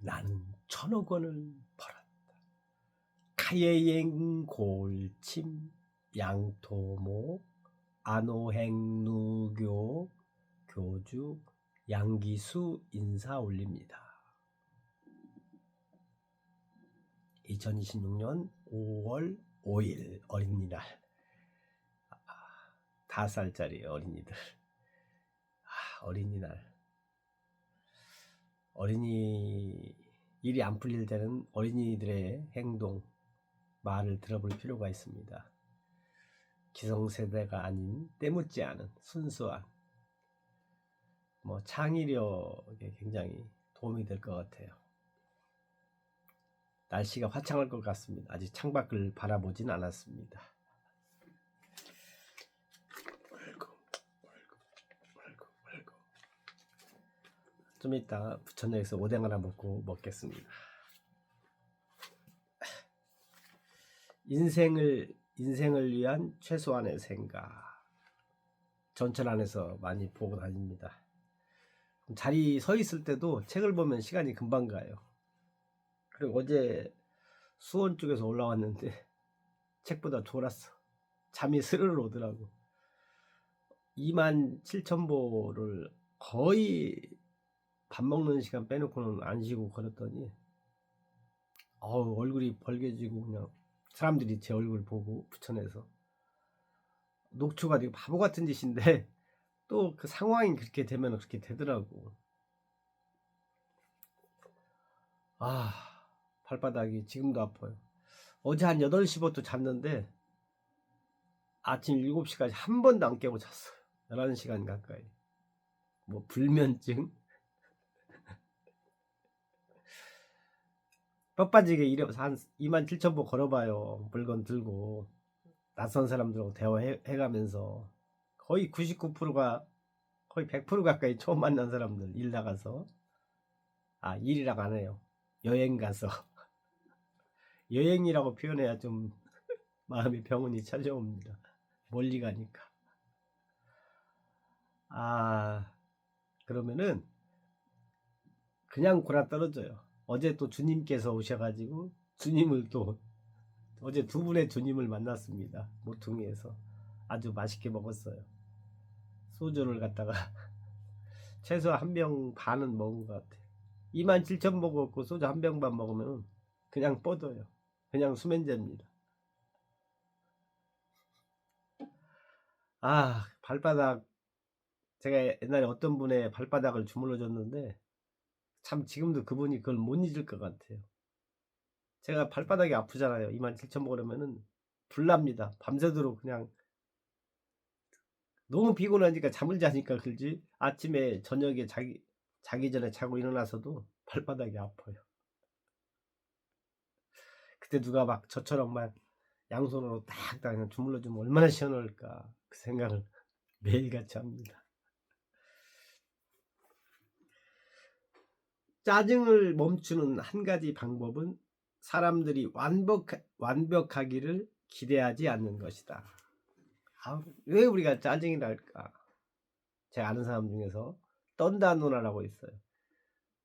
나는 1,000억 원을 벌었다. 가예행 골침 양토모 안호행누교 교주 양기수 인사 올립니다. 2026년 5월 5일 어린이날. 5살짜리 어린이들. 어린이날. 어린이 일이 안 풀릴 때는 어린이들의 행동, 말을 들어볼 필요가 있습니다. 기성세대가 아닌 때묻지 않은 순수한 창의력에 굉장히 도움이 될 것 같아요. 날씨가 화창할 것 같습니다. 아직 창밖을 바라보진 않았습니다. 좀 이따 부천역에서 오뎅 하나 먹겠습니다. 인생을 위한 최소한의 생각. 전철 안에서 많이 보고 다닙니다. 자리 서 있을 때도 책을 보면 시간이 금방 가요. 그리고 어제 수원 쪽에서 올라왔는데 책보다 졸았어. 잠이 스르르 오더라고. 27,000보를 거의 밥 먹는 시간 빼놓고는 안 쉬고 걸었더니 얼굴이 벌개지고 그냥 사람들이 제 얼굴 보고 부천에서 녹초가 되게 바보 같은 짓인데 또 그 상황이 그렇게 되면 그렇게 되더라고. 발바닥이 지금도 아파요. 어제 한 8시부터 잤는데 아침 7시까지 한 번도 안 깨고 잤어요. 11시간 가까이. 불면증? 뼈빠지게 일해서 한 27,000보 걸어봐요. 물건 들고 낯선 사람들하고 대화해가면서 거의 99%가 거의 100% 가까이 처음 만난 사람들. 일 나가서 일이라고 안 해요. 여행 가서 여행이라고 표현해야 좀 마음의 병원이 찾아옵니다. 멀리 가니까. 그러면은 그냥 골아떨어져요. 어제 또 주님께서 오셔가지고 주님을 또 어제 2분의 주님을 만났습니다. 모퉁이에서 아주 맛있게 먹었어요. 소주를 갖다가 최소 1병 반은 먹은 것 같아요. 27,000 먹었고 소주 1병 반 먹으면 그냥 뻗어요. 그냥 수면제입니다. 발바닥, 제가 옛날에 어떤 분의 발바닥을 주물러 줬는데 참 지금도 그분이 그걸 못 잊을 것 같아요. 제가 발바닥이 아프잖아요. 27,000 먹으려면은 불납니다. 밤새도록 그냥 너무 피곤하니까 잠을 자니까 그러지 아침에 저녁에 자기 전에 자고 일어나서도 발바닥이 아파요. 그때 누가 막 저처럼 막 양손으로 딱딱 그냥 주물러주면 얼마나 시원할까 그 생각을 매일같이 합니다. 짜증을 멈추는 한 가지 방법은 사람들이 완벽하기를 기대하지 않는 것이다. 왜 우리가 짜증이 날까? 제가 아는 사람 중에서 떤다 누나라고 있어요.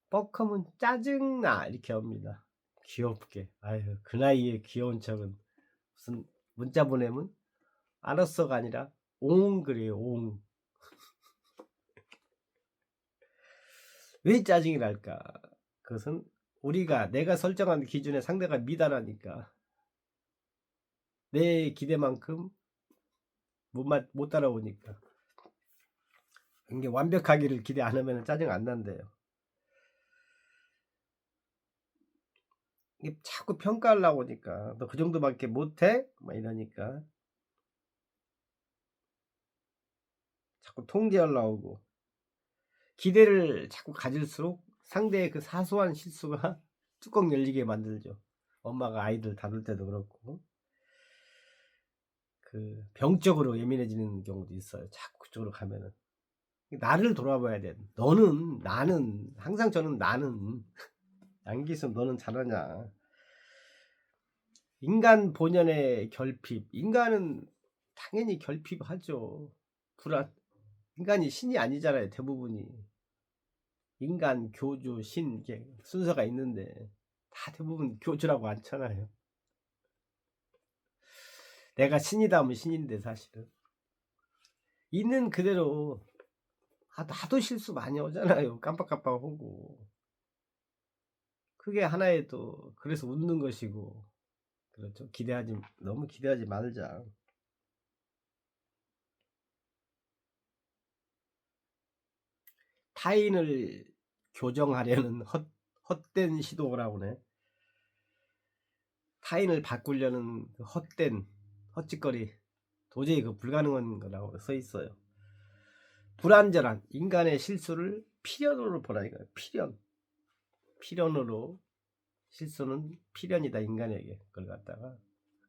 뻑하면 짜증나 이렇게 합니다. 귀엽게. 그 나이에 귀여운 척은 무슨 문자 보내면 알았어가 아니라 옹 그래요. 옹. 왜 짜증이 날까? 그것은 내가 설정한 기준에 상대가 미달하니까 내 기대만큼 못 따라오니까. 이게 완벽하기를 기대 안 하면 짜증 안 난대요. 이게 자꾸 평가하려고 하니까 너 그 정도밖에 못해? 막 이러니까 자꾸 통제하려고 하고 기대를 자꾸 가질수록 상대의 그 사소한 실수가 뚜껑 열리게 만들죠. 엄마가 아이들 다룰 때도 그렇고 그 병적으로 예민해지는 경우도 있어요. 자꾸 그쪽으로 가면은 나를 돌아봐야 돼. 나는 항상 저는 나는 양기수 너는 잘하냐. 인간 본연의 결핍. 인간은 당연히 결핍하죠. 인간이 신이 아니잖아요. 대부분이. 인간, 교주, 신 이게 순서가 있는데 다 대부분 교주라고 않잖아요. 내가 신이다 하면 신인데 사실은 있는 그대로 나도 실수 많이 하잖아요. 깜빡깜빡하고. 그게 하나의 또 그래서 웃는 것이고 그렇죠. 너무 기대하지 말자. 타인을 교정하려는 헛된 시도라고 그래. 타인을 바꾸려는 그 헛된 헛짓거리 도저히 그 불가능한 거라고 써 있어요. 불완전한 인간의 실수를 필연으로 보라 이거예요. 필연으로 실수는 필연이다 인간에게. 그걸 갖다가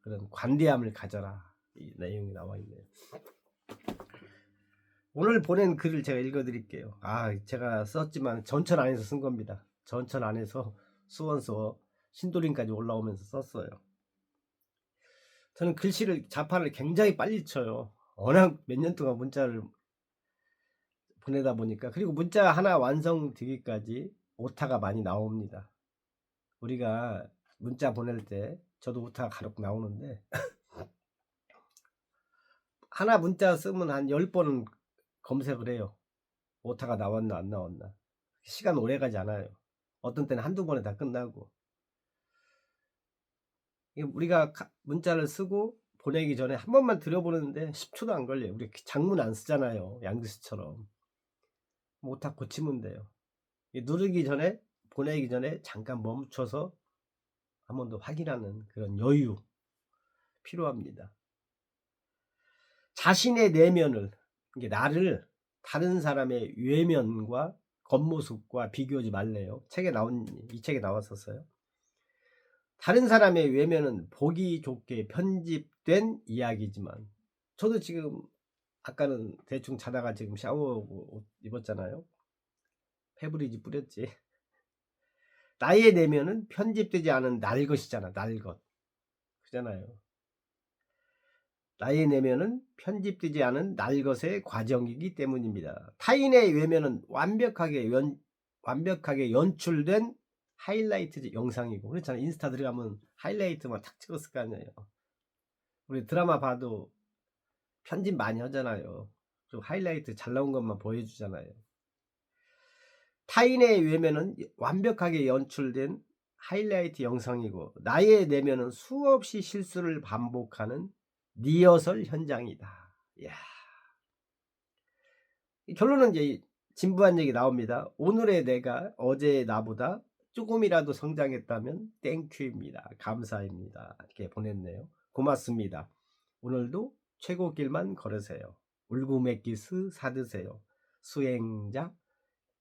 그런 관대함을 가져라 이 내용이 나와 있네요. 오늘 보낸 글을 제가 읽어드릴게요. 제가 썼지만 전천 안에서 쓴 겁니다. 전천 안에서 수원서 신도림까지 올라오면서 썼어요. 저는 글씨를 자판을 굉장히 빨리 쳐요. 워낙 몇 년 동안 문자를 보내다 보니까. 그리고 문자 하나 완성되기까지 오타가 많이 나옵니다. 우리가 문자 보낼 때 저도 오타가 간혹 나오는데 하나 문자 쓰면 한 10번은 검색을 해요. 오타가 나왔나 안 나왔나. 시간 오래 가지 않아요. 어떤 때는 한두 번에 다 끝나고. 우리가 문자를 쓰고 보내기 전에 한 번만 들여보는데 10초도 안 걸려요. 우리 장문 안 쓰잖아요. 양규수처럼. 오타 고치면 돼요. 누르기 전에 보내기 전에 잠깐 멈춰서 한 번 더 확인하는 그런 여유 필요합니다. 자신의 내면을 나를 다른 사람의 외면과 겉모습과 비교하지 말래요. 이 책에 나왔었어요. 다른 사람의 외면은 보기 좋게 편집된 이야기지만 저도 지금 아까는 대충 자다가 지금 샤워하고 옷 입었잖아요. 페브리즈 뿌렸지. 나의 내면은 편집되지 않은 날 것이잖아. 날 것. 그잖아요. 나의 내면은 편집되지 않은 날 것의 과정이기 때문입니다. 타인의 외면은 완벽하게 연출된 하이라이트 영상이고 그렇잖아요. 인스타 들어가면 하이라이트만 탁 찍었을 거 아니에요. 우리 드라마 봐도 편집 많이 하잖아요. 좀 하이라이트 잘 나온 것만 보여주잖아요. 타인의 외면은 완벽하게 연출된 하이라이트 영상이고 나의 내면은 수없이 실수를 반복하는 리허설 현장이다. 이야. 결론은 이제 진부한 얘기 나옵니다. 오늘의 내가 어제의 나보다 조금이라도 성장했다면 땡큐입니다. 감사입니다. 이렇게 보냈네요. 고맙습니다. 오늘도 최고길만 걸으세요. 울구맥기스 사드세요. 수행자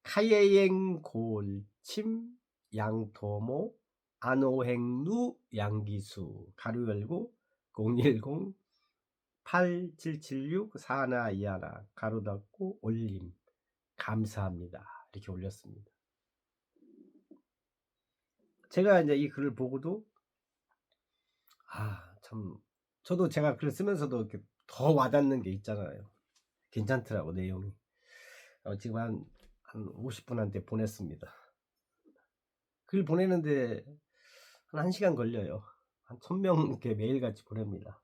카예행 골침 양토모 안오행루 양기수 가로 열고 010 8776 4121 가로 닫고 올림 감사합니다. 이렇게 올렸습니다. 제가 이제 이 글을 보고도 참 저도 제가 글을 쓰면서도 이렇게 더 와닿는 게 있잖아요. 괜찮더라고 내용이. 지금 한 50분한테 보냈습니다. 글 보내는데 한 1시간 걸려요. 한 1000명 이렇게 매일같이 보냅니다.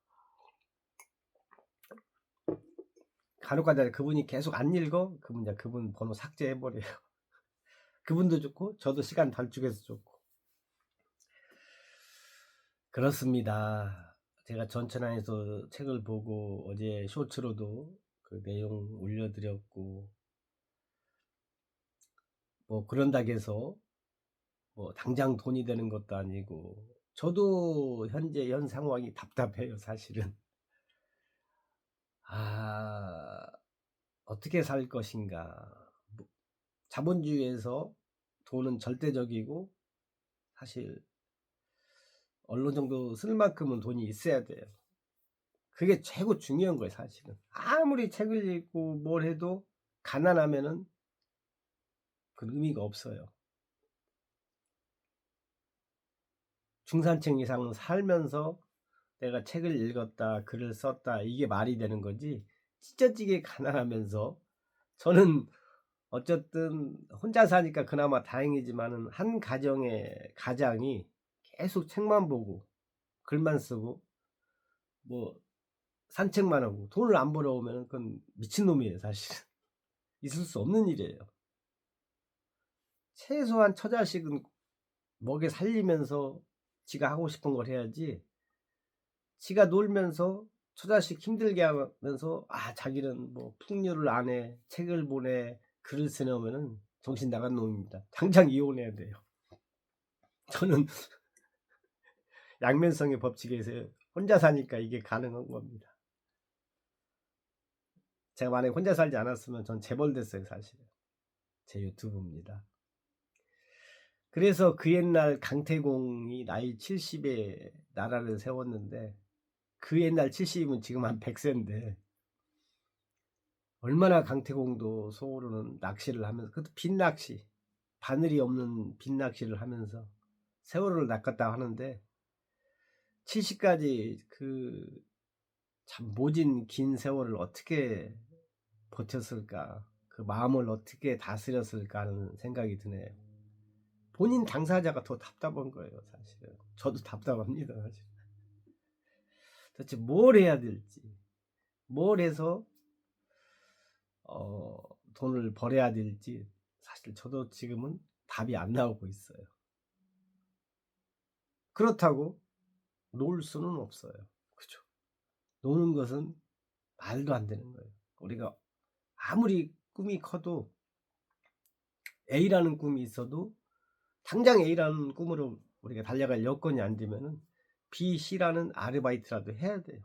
간혹가다 그분이 계속 안 읽어? 그분 번호 삭제해버려요. 그분도 좋고 저도 시간 단축해서 좋고 그렇습니다. 제가 전천안에서 책을 보고 어제 쇼츠로도 그 내용 올려드렸고 뭐 그런다고 해서 뭐 당장 돈이 되는 것도 아니고 저도 현 상황이 답답해요. 사실은 어떻게 살 것인가. 자본주의에서 돈은 절대적이고 사실 어느 정도 쓸 만큼은 돈이 있어야 돼요. 그게 최고 중요한 거예요. 사실은 아무리 책을 읽고 뭘 해도 가난하면은 그 의미가 없어요. 중산층 이상은 살면서 내가 책을 읽었다 글을 썼다 이게 말이 되는 거지 찢어지게 가난하면서 저는 어쨌든 혼자 사니까 그나마 다행이지만은 한 가정의 가장이 계속 책만 보고 글만 쓰고 뭐 산책만 하고 돈을 안 벌어오면은 그건 미친놈이에요 사실은. 있을 수 없는 일이에요. 최소한 처자식은 먹여 살리면서 지가 하고 싶은 걸 해야지, 지가 놀면서 처자식 힘들게 하면서 자기는 뭐 풍류를 안 해, 책을 보내, 글을 쓰려면은 정신 나간 놈입니다. 당장 이혼해야 돼요. 저는 양면성의 법칙에서 혼자 사니까 이게 가능한 겁니다. 제가 만약에 혼자 살지 않았으면 전 재벌됐어요 사실은. 제 유튜브입니다. 그래서 그 옛날 강태공이 나이 70에 나라를 세웠는데, 그 옛날 70이면 지금 한 100세인데 얼마나 강태공도 속으로는 낚시를 하면서, 그것도 빈낚시, 바늘이 없는 빈낚시를 하면서 세월을 낚았다 하는데, 70까지 그 참 모진 긴 세월을 어떻게 버텼을까, 그 마음을 어떻게 다스렸을까 하는 생각이 드네요. 본인 당사자가 더 답답한 거예요 사실은. 저도 답답합니다 사실. 도대체 뭘 해야 될지, 뭘 해서 돈을 벌어야 될지 사실 저도 지금은 답이 안 나오고 있어요. 그렇다고 놀 수는 없어요. 그죠? 노는 것은 말도 안 되는 거예요. 우리가 아무리 꿈이 커도, A라는 꿈이 있어도 당장 A라는 꿈으로 우리가 달려갈 여건이 안 되면은 B, C라는 아르바이트라도 해야 돼요.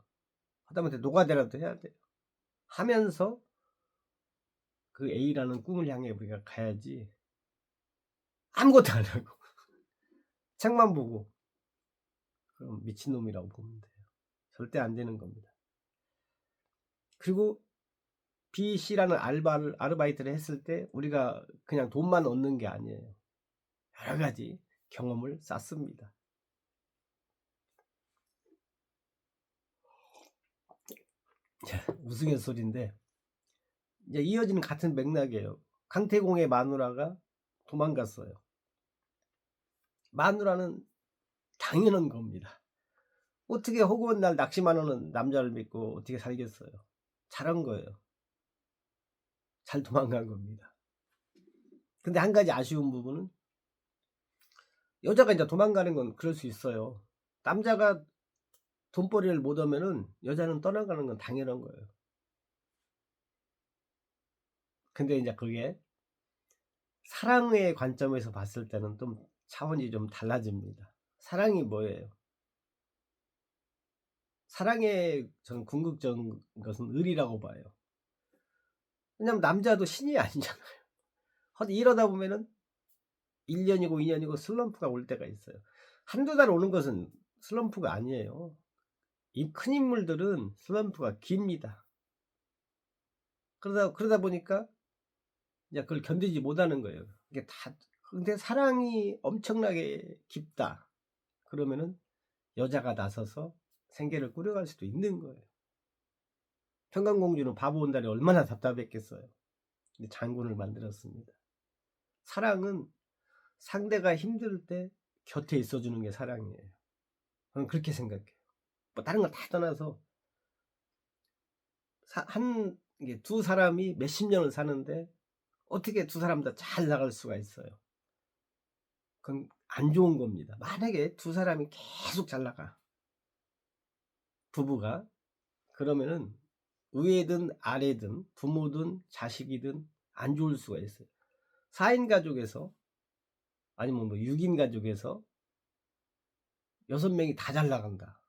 하다못해 노가다라도 해야 돼요. 하면서 그 A라는 꿈을 향해 우리가 가야지, 아무것도 안 하고 책만 보고 그럼 미친놈이라고 보면 돼요. 절대 안 되는 겁니다. 그리고 B, C라는 아르바이트를 했을 때 우리가 그냥 돈만 얻는 게 아니에요. 여러 가지 경험을 쌓습니다. 우스갯소리인데 이제 이어지는 같은 맥락이에요. 강태공의 마누라가 도망갔어요. 마누라는 당연한 겁니다. 어떻게 허구한 날 낚시만 하는 남자를 믿고 어떻게 살겠어요. 잘한 거예요. 잘 도망간 겁니다. 근데 한 가지 아쉬운 부분은, 여자가 이제 도망가는 건 그럴 수 있어요. 남자가 돈벌이를 못 하면은 여자는 떠나가는 건 당연한 거예요. 근데 이제 그게 사랑의 관점에서 봤을 때는 좀 차원이 좀 달라집니다. 사랑이 뭐예요? 사랑의 저는 궁극적인 것은 의리라고 봐요. 왜냐면 남자도 신이 아니잖아요. 이러다 보면은 1년이고 2년이고 슬럼프가 올 때가 있어요. 한두 달 오는 것은 슬럼프가 아니에요. 이 큰 인물들은 슬럼프가 깁니다. 그러다 보니까 이제 그걸 견디지 못하는 거예요. 이게 다. 근데 사랑이 엄청나게 깊다 그러면은 여자가 나서서 생계를 꾸려갈 수도 있는 거예요. 평강공주는 바보 온달이 얼마나 답답했겠어요. 근데 장군을 만들었습니다. 사랑은 상대가 힘들 때 곁에 있어주는 게 사랑이에요. 저는 그렇게 생각해요. 뭐 다른 걸 다 떠나서 이게 두 사람이 몇십 년을 사는데 어떻게 두 사람 다 잘 나갈 수가 있어요? 그건 안 좋은 겁니다. 만약에 두 사람이 계속 잘 나가, 부부가, 그러면은 위에든 아래든 부모든 자식이든 안 좋을 수가 있어요. 4인 가족에서, 아니면 뭐 6인 가족에서 6명이 다 잘 나간다.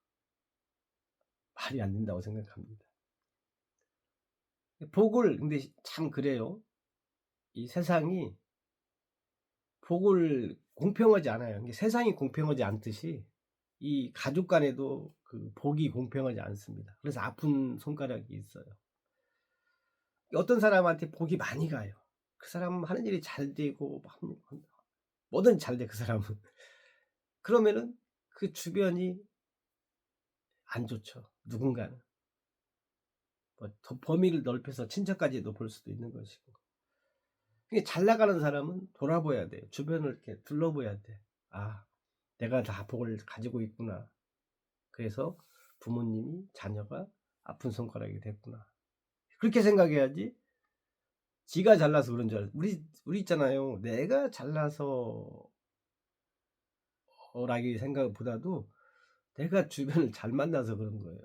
말이 안 된다고 생각합니다. 근데 참 그래요. 이 세상이 복을 공평하지 않아요. 세상이 공평하지 않듯이 이 가족 간에도 그 복이 공평하지 않습니다. 그래서 아픈 손가락이 있어요. 어떤 사람한테 복이 많이 가요. 그 사람 하는 일이 잘 되고 뭐든 잘 돼 그 사람은. 그러면은 그 주변이 안 좋죠. 누군가는 더 범위를 넓혀서 친척까지도 볼 수도 있는 것이고. 잘 나가는 사람은 돌아봐야 돼요. 주변을 이렇게 둘러봐야 돼. 아, 내가 다 복을 가지고 있구나. 그래서 부모님이 자녀가 아픈 손가락이 됐구나. 그렇게 생각해야지. 지가 잘나서 그런 줄 우리 있잖아요. 내가 잘나서 라기 생각보다도 내가 주변을 잘 만나서 그런 거예요.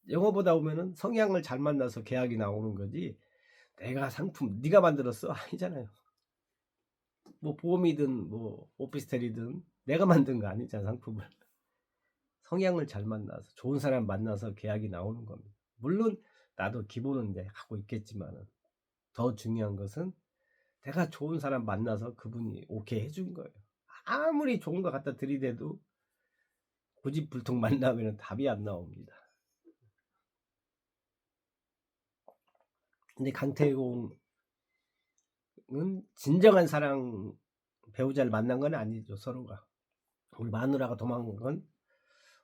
영어 보다 보면은 성향을 잘 만나서 계약이 나오는 거지, 내가 상품 네가 만들었어 아니잖아요. 뭐 보험이든 뭐 오피스텔이든 내가 만든 거 아니잖아, 상품을. 성향을 잘 만나서 좋은 사람 만나서 계약이 나오는 겁니다. 물론 나도 기본은 이제 갖고 있겠지만은 더 중요한 것은 내가 좋은 사람 만나서 그분이 오케이 해준 거예요. 아무리 좋은 거 갖다 들이대도 고집불통 만나면 답이 안 나옵니다. 근데 강태공은 진정한 사랑 배우자를 만난 건 아니죠. 서로가 우리 마누라가 도망간 건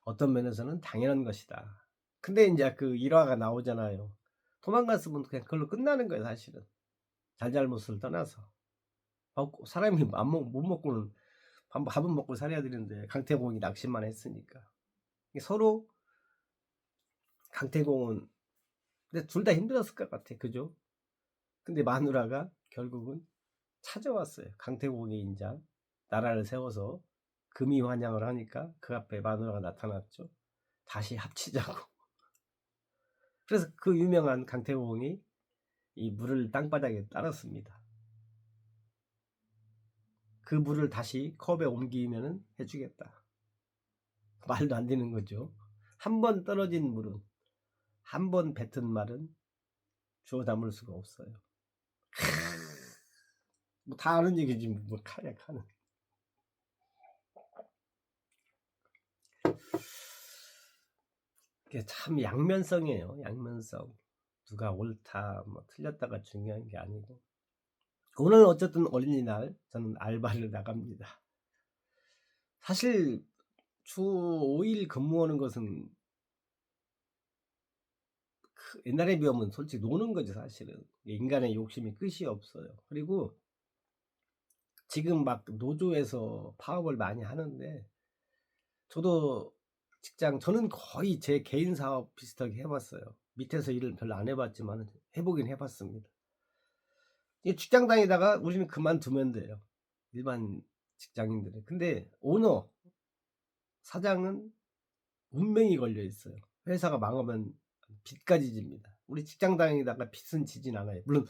어떤 면에서는 당연한 것이다. 근데 이제 그 일화가 나오잖아요. 도망갔으면 그냥 그걸로 끝나는 거예요. 사실은 잘잘못을 떠나서 사람이 못 먹고는 밥은 먹고 살아야 되는데 강태공이 낚시만 했으니까 서로. 강태공은 근데 둘 다 힘들었을 것 같아. 그죠? 근데 마누라가 결국은 찾아왔어요. 강태공이 인자 나라를 세워서 금이 환영을 하니까 그 앞에 마누라가 나타났죠. 다시 합치자고. 그래서 그 유명한 강태공이 이 물을 땅바닥에 따랐습니다. 그 물을 다시 컵에 옮기면 해주겠다. 말도 안 되는 거죠. 한 번 떨어진 물은, 한 번 뱉은 말은 주워 담을 수가 없어요. 뭐 다 아는 얘기지 뭐 카는. 이게 참 양면성이에요. 양면성. 누가 옳다 뭐 틀렸다가 중요한 게 아니고. 오늘 어쨌든 어린이날 저는 알바를 나갑니다. 사실 주 5일 근무하는 것은 옛날에 비하면 솔직히 노는 거죠. 사실은 인간의 욕심이 끝이 없어요. 그리고 지금 막 노조에서 파업을 많이 하는데 저도 저는 거의 제 개인 사업 비슷하게 해봤어요. 밑에서 일을 별로 안 해봤지만 해보긴 해봤습니다. 직장 다니다가 우리는 그만두면 돼요. 일반 직장인들은. 근데 오너 사장은 운명이 걸려 있어요. 회사가 망하면 빚까지 집니다. 우리 직장 다니다가 빚은 지진 않아요. 물론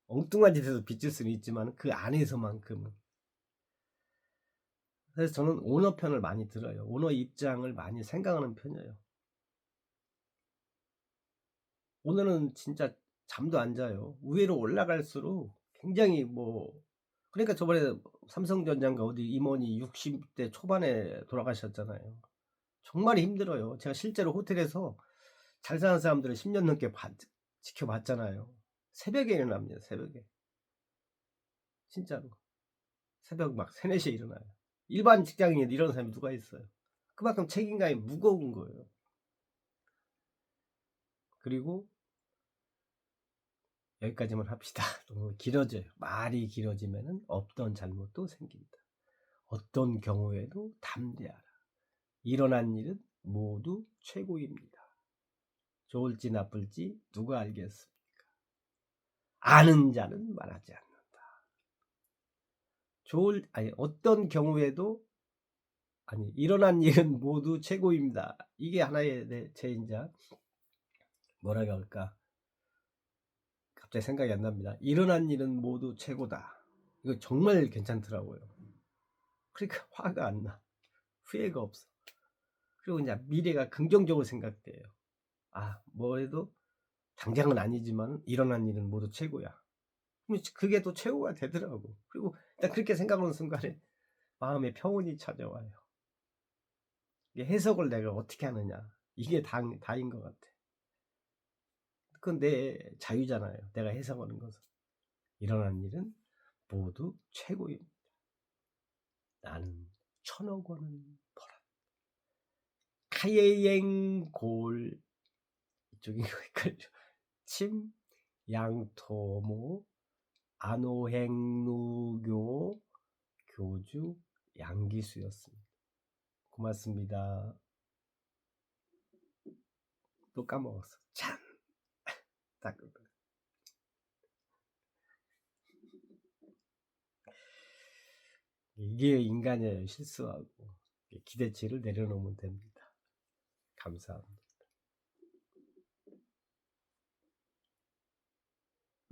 엉뚱한 짓에서 빚질 수는 있지만 그 안에서만큼은. 그래서 저는 오너 편을 많이 들어요. 오너 입장을 많이 생각하는 편이에요. 오늘은 진짜 잠도 안 자요. 위로 올라갈수록 굉장히 그러니까 저번에 삼성전자인가 어디 임원이 60대 초반에 돌아가셨잖아요. 정말 힘들어요. 제가 실제로 호텔에서 잘 사는 사람들을 10년 넘게 지켜봤잖아요. 새벽에 일어납니다. 새벽에. 진짜로. 새벽 막 3, 4시에 일어나요. 일반 직장인이 이런 사람이 누가 있어요. 그만큼 책임감이 무거운 거예요. 그리고 여기까지만 합시다. 너무 길어져요. 말이 길어지면 없던 잘못도 생긴다. 어떤 경우에도 담대하라. 일어난 일은 모두 최고입니다. 좋을지 나쁠지 누가 알겠습니까? 아는 자는 말하지 않는다. 어떤 경우에도 일어난 일은 모두 최고입니다. 이게 하나의 제 인자 뭐라고 할까? 갑자기 생각이 안 납니다. 일어난 일은 모두 최고다. 이거 정말 괜찮더라고요. 그러니까 화가 안 나. 후회가 없어. 그리고 이제 미래가 긍정적으로 생각돼요. 뭐해도 당장은 아니지만 일어난 일은 모두 최고야. 그게 또 최고가 되더라고. 그리고 일단 그렇게 생각하는 순간에 마음의 평온이 찾아와요. 이게 해석을 내가 어떻게 하느냐. 이게 다인 것 같아. 그건 내 자유잖아요. 내가 해석하는 것은. 일어난 일은 모두 최고입니다. 나는 1000억 원은 벌었다. 카예행골 이쪽인 거 헷갈려. 침, 양토모, 안호행루교 교주 양기수였습니다. 고맙습니다. 또 까먹었어. 참. 딱. 이게 인간의 실수하고 기대치를 내려놓으면 됩니다. 감사합니다.